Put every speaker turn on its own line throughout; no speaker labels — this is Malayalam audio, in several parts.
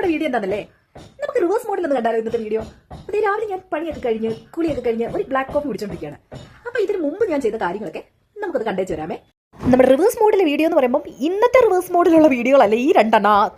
നമ്മുടെ വീഡിയോ എന്താണല്ലേ, നമുക്ക് റിവേഴ്സ് മോഡിൽ ഒന്ന് കണ്ടാലോ ഇന്നത്തെ വീഡിയോ. അതേ രാവിലെ ഞാൻ പണിയൊക്കെ കഴിഞ്ഞ് കുളിയൊക്കെ കഴിഞ്ഞ് ഒരു ബ്ലാക്ക് കോഫി കുടിച്ചോണ്ടിരിക്കുകയാണ്. അപ്പൊ ഇതിന് മുമ്പ് ഞാൻ ചെയ്ത കാര്യങ്ങളൊക്കെ നമുക്കത് കണ്ടേച്ചു വരാമേ. നമ്മുടെ റിവേഴ്സ് മോഡിലെ വീഡിയോ എന്ന് പറയുമ്പോൾ ഇന്നത്തെ റിവേഴ്സ് മോഡിലുള്ള വീഡിയോകളല്ല ഈ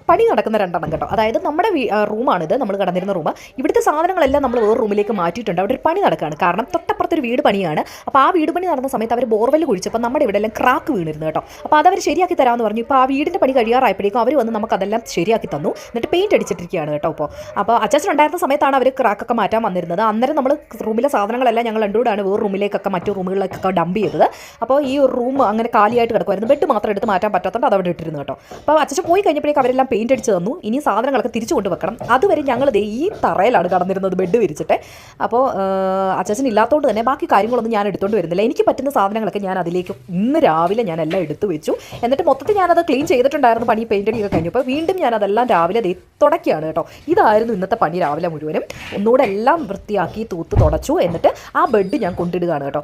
പണി നടക്കുന്ന രണ്ടെണ്ണം കേട്ടോ. അതായത് നമ്മുടെ റൂമാണിത്, നമ്മൾ കടന്നിരുന്ന റൂം. ഇവിടുത്തെ സാധനങ്ങളെല്ലാം നമ്മൾ വേറെ റൂമിലേക്ക് മാറ്റിയിട്ടുണ്ട്. അവിടെ ഒരു പണി നടക്കുകയാണ്. കാരണം തൊട്ടപ്പുറത്തൊരു വീട് പണിയാണ്. അപ്പോൾ ആ വീട് പണി നടന്ന സമയത്ത് അവർ ബോർവെൽ കുഴിച്ചപ്പോൾ നമ്മുടെ ഇവിടെ എല്ലാം ക്രാക്ക് വീണിരുന്നു കേട്ടോ. അപ്പോൾ അതവർ ശരിയാക്കി തരാമെന്ന് പറഞ്ഞു. ഇപ്പോൾ ആ വീടിൻ്റെ പണി കഴിയാറായപ്പോഴേക്കും അവർ വന്ന് നമുക്കതെല്ലാം ശരിയാക്കി തന്നു. എന്നിട്ട് പെയിൻറ്റ് അടിച്ചിട്ടിരിക്കുകയാണ് കേട്ടോ. അപ്പോൾ അച്ചാച്ചനുണ്ടായിരുന്ന സമയത്താണ് അവർ ക്രാക്കൊക്കെ മാറ്റാൻ വന്നിരുന്നത്. അന്നേരം നമ്മൾ റൂമിലെ സാധനങ്ങളെല്ലാം ഞങ്ങൾ രണ്ടുകൂടാണ് വേറെ റൂമിലേക്കൊക്കെ മറ്റു റൂമുകളിലേക്കൊക്കെ ഡംപ് ചെയ്തത്. അപ്പോൾ ഈ റൂം അങ്ങനെ കാലിയായിട്ട് കിടക്കുമായിരുന്നു. ബെഡ് മാത്രം എടുത്ത് മാറ്റാൻ പറ്റാത്തതുകൊണ്ട് അതവിടെ ഇട്ടിരുന്നു കേട്ടോ. അപ്പോൾ അച്ഛൻ പോയി കഴിഞ്ഞപ്പോഴേക്കും അവരെല്ലാം പെയിൻറ്റ് അടിച്ച് തന്നു. ഇനി സാധനങ്ങളൊക്കെ തിരിച്ചു കൊണ്ട് വെക്കണം. അതുവരെ ഞങ്ങൾ ഈ തറയിലാണ് കടന്നിരുന്നത്, ബെഡ് വിരിച്ചിട്ട്. അപ്പോൾ അച്ഛൻ ഇല്ലാത്തതുകൊണ്ട് തന്നെ ബാക്കി കാര്യങ്ങളൊന്നും ഞാൻ എടുത്തുകൊണ്ട് വരുന്നില്ല. എനിക്ക് പറ്റുന്ന സാധനങ്ങളൊക്കെ ഞാൻ അതിലേക്ക് ഇന്ന് രാവിലെ ഞാൻ എല്ലാം എടുത്തു വെച്ചു. എന്നിട്ട് മൊത്തത്തിൽ ഞാനത് ക്ലീൻ ചെയ്തിട്ടുണ്ടായിരുന്നു. പണി പെയിൻറ്റ് അടിയൊക്കെ കഴിഞ്ഞു. അപ്പോൾ വീണ്ടും ഞാനതെല്ലാം രാവിലെ തുടക്കുകയാണ് കേട്ടോ. ഇതായിരുന്നു ഇന്നത്തെ പണി രാവിലെ മുഴുവനും. ഒന്നുകൂടെ എല്ലാം വൃത്തിയാക്കി തൂത്ത് തുടച്ചു. എന്നിട്ട് ആ ബെഡ് ഞാൻ കൊണ്ടിടുകയാണ് കേട്ടോ.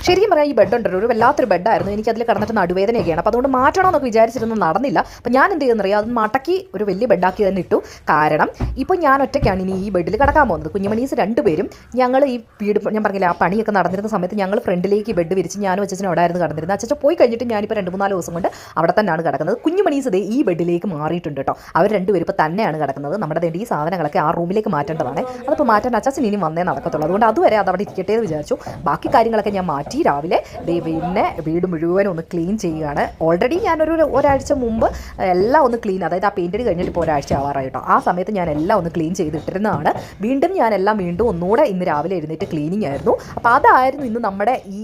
ശരിക്കും പറയാം, ഈ ബെഡ് ഉണ്ടല്ലോ ഒരു വല്ലാത്തൊരു ബെഡായിരുന്നു. എനിക്കതിൽ കിടന്നിട്ട് നടുവേദനയൊക്കെയാണ്. അപ്പോൾ അതുകൊണ്ട് മാറ്റണമെന്നൊക്കെ വിചാരിച്ചിരുന്നത് നടന്നില്ല. അപ്പോൾ ഞാൻ എന്ത് ചെയ്യുന്നറിയാം, അത് മടക്കി ഒരു വലിയ ബെഡാക്കി തന്നെ ഇട്ടു. കാരണം ഇപ്പോൾ ഞാൻ ഒറ്റയ്ക്കാണ് ഇനി ഈ ബെഡിൽ കിടക്കാൻ പോകുന്നത്. കുഞ്ഞുമണീസ് രണ്ടുപേരും ഞങ്ങൾ ഈ വീട് ഞാൻ പറഞ്ഞില്ല ആ പണിയൊക്കെ നടന്നിരുന്ന സമയത്ത് ഞങ്ങൾ ഫ്രണ്ടിലേക്ക് ബെഡ് വിരിച്ച് ഞാനും അച്ഛനും അവിടെ ആയിരുന്നു കിടന്നിരുന്നത്. അച്ഛൻ പോയി കഴിഞ്ഞിട്ട് ഞാനിപ്പോൾ 2-3 ദിവസം കൊണ്ട് അവിടെ തന്നെയാണ് കിടക്കുന്നത്. കുഞ്ഞുമണീസ് ഇതേ ഈ ബെഡിലേക്ക് മാറിയിട്ടുണ്ട് കേട്ടോ. അവർ രണ്ടുപേരും ഇപ്പോൾ തന്നെയാണ് കിടക്കുന്നത്. നമ്മുടെ ഈ സാധനങ്ങളൊക്കെ ആ റൂമിലേക്ക് മാറ്റേണ്ടതാണ്. അതിപ്പോൾ മാറ്റാൻ അച്ഛൻ ഇനി വന്നേ നടക്കത്തുള്ളൂ. അതുകൊണ്ട് അതുവരെ അതവിടെ ഇരിക്കട്ടെ എന്ന് വിചാരിച്ചു. ബാക്കി കാര്യങ്ങളൊക്കെ ഞാൻ മാറ്റി രാവിലെ പിന്നെ വീട് മുഴുവനും ഒന്ന് ക്ലീൻ ചെയ്യുകയാണ്. ഓൾറെഡി ഞാനൊരു ഒരാഴ്ച മുമ്പ് എല്ലാം ഒന്ന് ക്ലീൻ, അതായത് ആ പെയിൻറ്റ് കഴിഞ്ഞിട്ട് ഇപ്പോൾ ഒരാഴ്ച ആവാറായി കേട്ടോ. ആ സമയത്ത് ഞാൻ എല്ലാം ഒന്ന് ക്ലീൻ ചെയ്തിട്ടിരുന്നതാണ്. വീണ്ടും ഒന്നുകൂടെ ഇന്ന് രാവിലെ എഴുന്നേറ്റ് ക്ലീനിങ് ആയിരുന്നു. അപ്പോൾ അതായിരുന്നു ഇന്ന് നമ്മുടെ ഈ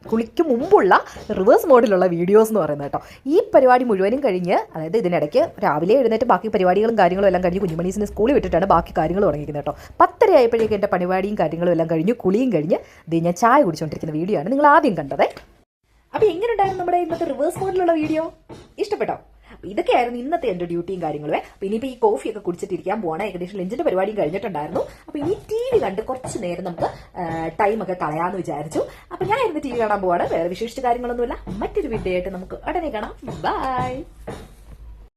കുളിക്ക് മുമ്പുള്ള റിവേഴ്സ് മോഡിലുള്ള വീഡിയോസ് എന്ന് പറയുന്നത് കേട്ടോ. ഈ പരിപാടി മുഴുവനും കഴിഞ്ഞ്, അതായത് ഇതിനിടയ്ക്ക് രാവിലെ എഴുന്നേറ്റ് ബാക്കി പരിപാടികളും കാര്യങ്ങളും എല്ലാം കഴിഞ്ഞ് കുഞ്ഞുമണീസിനെ സ്കൂളിൽ വിട്ടിട്ടാണ് ബാക്കി കാര്യങ്ങൾ തുടങ്ങിയിരിക്കുന്നത് കേട്ടോ. 10:30 ആയപ്പോഴേക്കും എൻ്റെ പരിപാടിയും കാര്യങ്ങളും എല്ലാം കഴിഞ്ഞു, കുളിയും കഴിഞ്ഞ് ഞാൻ ചായ കുടിച്ചുകൊണ്ടിരിക്കുന്ന വീഡിയോ ആണ് നിങ്ങൾ ആദ്യം കണ്ടത്. അപ്പോൾ എങ്ങനെയുണ്ടായിരുന്നു നമ്മുടെ ഇന്നത്തെ റിവേഴ്സ് മോഡിലുള്ള വീഡിയോ? ഇഷ്ടപ്പെട്ടോ? ഇതൊക്കെയായിരുന്നു ഇന്നത്തെ എൻ്റെ ഡ്യൂട്ടിയും കാര്യങ്ങളും. അപ്പോൾ ഇനിയിപ്പോൾ ഈ കോഫിയൊക്കെ കുടിച്ചിട്ടിരിക്കാൻ പോകണം. ഏകദേശം ലഞ്ചിൻ്റെ പരിപാടിയും കഴിഞ്ഞിട്ടുണ്ടായിരുന്നു. അപ്പോൾ ഇനി TV കണ്ട് കുറച്ച് നേരം നമുക്ക് ടൈമൊക്കെ കളയാമെന്ന് വിചാരിച്ചു. അപ്പോൾ ഞാൻ ഇന്ന് TV കാണാൻ പോവാണ്. വേറെ വിശേഷിച്ച കാര്യങ്ങളൊന്നുമില്ല. മറ്റൊരു വീഡിയോ ആയിട്ട് നമുക്ക് ഉടനെ കാണാം. ബൈ.